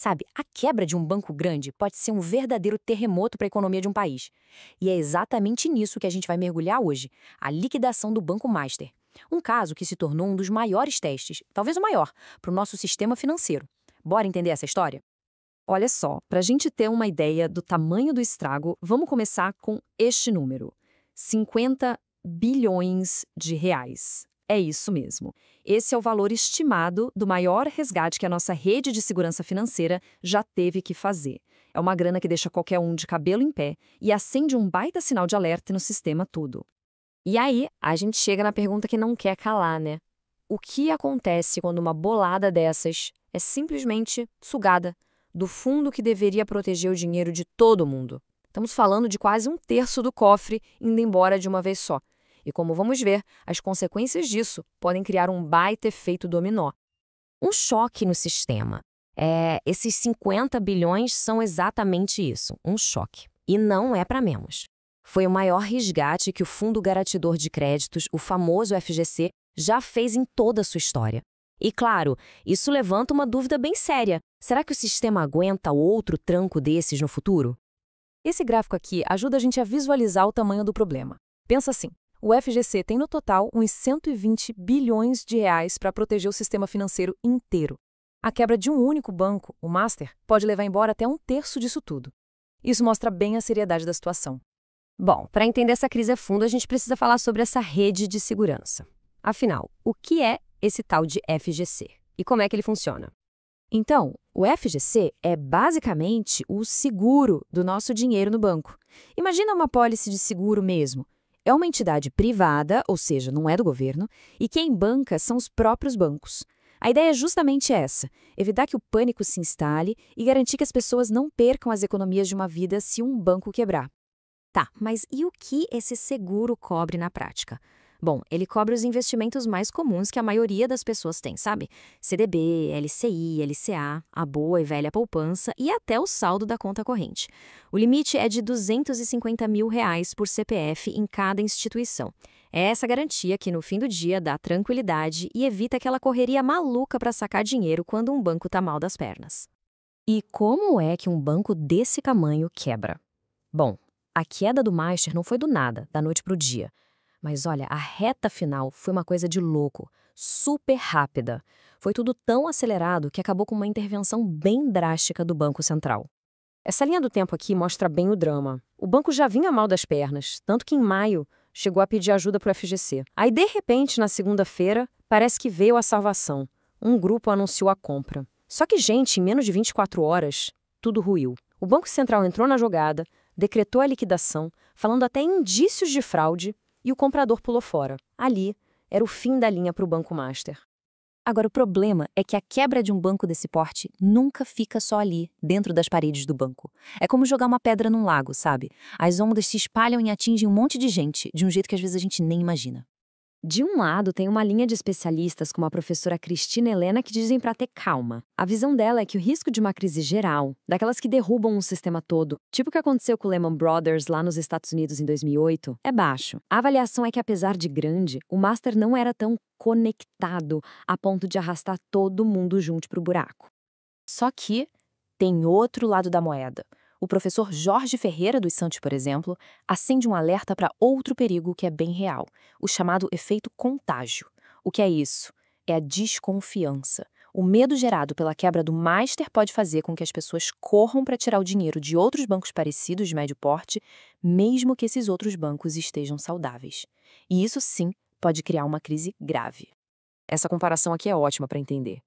Sabe, a quebra de um banco grande pode ser um verdadeiro terremoto para a economia de um país. E é exatamente nisso que a gente vai mergulhar hoje, a liquidação do Banco Master. Um caso que se tornou um dos maiores testes, talvez o maior, para o nosso sistema financeiro. Bora entender essa história? Olha só, para a gente ter uma ideia do tamanho do estrago, vamos começar com este número: 50 bilhões de reais. É isso mesmo. Esse é o valor estimado do maior resgate que a nossa rede de segurança financeira já teve que fazer. É uma grana que deixa qualquer um de cabelo em pé e acende um baita sinal de alerta no sistema todo. E aí, a gente chega na pergunta que não quer calar, né? O que acontece quando uma bolada dessas é simplesmente sugada do fundo que deveria proteger o dinheiro de todo mundo? Estamos falando de quase um terço do cofre indo embora de uma vez só. E como vamos ver, as consequências disso podem criar um baita efeito dominó. Um choque no sistema. Esses 50 bilhões são exatamente isso, um choque. E não é para menos. Foi o maior resgate que o Fundo Garantidor de Créditos, o famoso FGC, já fez em toda a sua história. E claro, isso levanta uma dúvida bem séria. Será que o sistema aguenta outro tranco desses no futuro? Esse gráfico aqui ajuda a gente a visualizar o tamanho do problema. Pensa assim, o FGC tem no total uns 120 bilhões de reais para proteger o sistema financeiro inteiro. A quebra de um único banco, o Master, pode levar embora até um terço disso tudo. Isso mostra bem a seriedade da situação. Bom, para entender essa crise a fundo, a gente precisa falar sobre essa rede de segurança. Afinal, o que é esse tal de FGC? E como é que ele funciona? Então, o FGC é basicamente o seguro do nosso dinheiro no banco. Imagina uma pólice de seguro mesmo. É uma entidade privada, ou seja, não é do governo, e quem banca são os próprios bancos. A ideia é justamente essa: evitar que o pânico se instale e garantir que as pessoas não percam as economias de uma vida se um banco quebrar. Tá, mas e o que esse seguro cobre na prática? Bom, ele cobre os investimentos mais comuns que a maioria das pessoas tem, sabe? CDB, LCI, LCA, a boa e velha poupança e até o saldo da conta corrente. O limite é de R$ 250 mil por CPF em cada instituição. É essa garantia que, no fim do dia, dá tranquilidade e evita aquela correria maluca para sacar dinheiro quando um banco tá mal das pernas. E como é que um banco desse tamanho quebra? Bom, a queda do Master não foi do nada, da noite para o dia. Mas olha, a reta final foi uma coisa de louco, super rápida. Foi tudo tão acelerado que acabou com uma intervenção bem drástica do Banco Central. Essa linha do tempo aqui mostra bem o drama. O banco já vinha mal das pernas, tanto que em maio chegou a pedir ajuda para o FGC. Aí, de repente, na segunda-feira, parece que veio a salvação. Um grupo anunciou a compra. Só que, gente, em menos de 24 horas, tudo ruiu. O Banco Central entrou na jogada, decretou a liquidação, falando até em indícios de fraude, e o comprador pulou fora. Ali, era o fim da linha para o Banco Master. Agora, o problema é que a quebra de um banco desse porte nunca fica só ali, dentro das paredes do banco. É como jogar uma pedra num lago, sabe? As ondas se espalham e atingem um monte de gente, de um jeito que às vezes a gente nem imagina. De um lado, tem uma linha de especialistas como a professora Cristina Helena que dizem para ter calma. A visão dela é que o risco de uma crise geral, daquelas que derrubam um sistema todo, tipo o que aconteceu com o Lehman Brothers lá nos Estados Unidos em 2008, é baixo. A avaliação é que, apesar de grande, o Master não era tão conectado a ponto de arrastar todo mundo junto para o buraco. Só que tem outro lado da moeda. O professor Jorge Ferreira dos Santos, por exemplo, acende um alerta para outro perigo que é bem real, o chamado efeito contágio. O que é isso? É a desconfiança. O medo gerado pela quebra do Master pode fazer com que as pessoas corram para tirar o dinheiro de outros bancos parecidos de médio porte, mesmo que esses outros bancos estejam saudáveis. E isso sim pode criar uma crise grave. Essa comparação aqui é ótima para entender.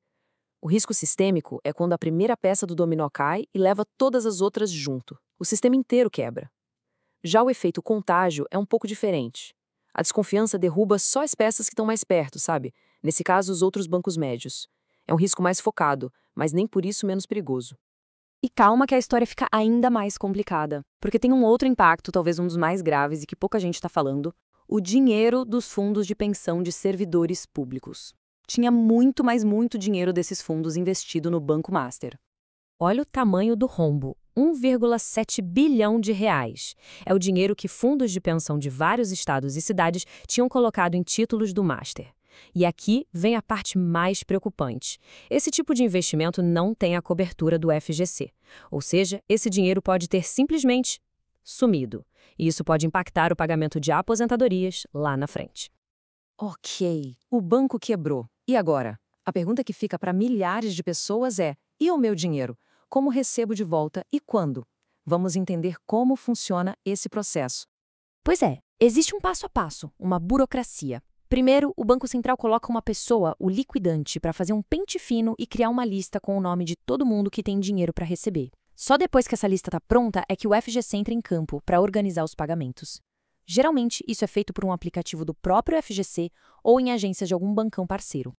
O risco sistêmico é quando a primeira peça do dominó cai e leva todas as outras junto. O sistema inteiro quebra. Já o efeito contágio é um pouco diferente. A desconfiança derruba só as peças que estão mais perto, sabe? Nesse caso, os outros bancos médios. É um risco mais focado, mas nem por isso menos perigoso. E calma que a história fica ainda mais complicada, porque tem um outro impacto, talvez um dos mais graves e que pouca gente está falando: o dinheiro dos fundos de pensão de servidores públicos. Tinha muito, mas muito dinheiro desses fundos investido no Banco Master. Olha o tamanho do rombo, 1,7 bilhão de reais. É o dinheiro que fundos de pensão de vários estados e cidades tinham colocado em títulos do Master. E aqui vem a parte mais preocupante. Esse tipo de investimento não tem a cobertura do FGC. Ou seja, esse dinheiro pode ter simplesmente sumido. E isso pode impactar o pagamento de aposentadorias lá na frente. Ok, o banco quebrou. E agora? A pergunta que fica para milhares de pessoas é: e o meu dinheiro? Como recebo de volta e quando? Vamos entender como funciona esse processo. Pois é, existe um passo a passo, uma burocracia. Primeiro, o Banco Central coloca uma pessoa, o liquidante, para fazer um pente fino e criar uma lista com o nome de todo mundo que tem dinheiro para receber. Só depois que essa lista está pronta é que o FGC entra em campo para organizar os pagamentos. Geralmente, isso é feito por um aplicativo do próprio FGC ou em agências de algum bancão parceiro.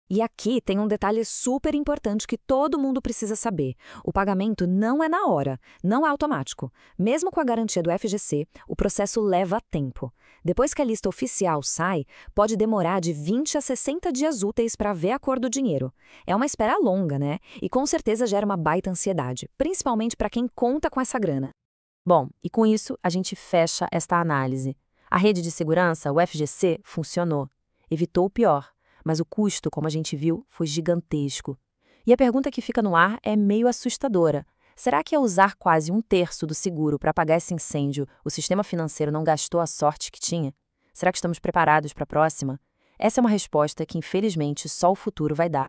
E aqui tem um detalhe super importante que todo mundo precisa saber. O pagamento não é na hora, não é automático. Mesmo com a garantia do FGC, o processo leva tempo. Depois que a lista oficial sai, pode demorar de 20 a 60 dias úteis para ver a cor do dinheiro. É uma espera longa, né? E com certeza gera uma baita ansiedade, principalmente para quem conta com essa grana. Bom, e com isso a gente fecha esta análise. A rede de segurança, o FGC, funcionou. Evitou o pior. Mas o custo, como a gente viu, foi gigantesco. E a pergunta que fica no ar é meio assustadora. Será que ao usar quase um terço do seguro para apagar esse incêndio, o sistema financeiro não gastou a sorte que tinha? Será que estamos preparados para a próxima? Essa é uma resposta que, infelizmente, só o futuro vai dar.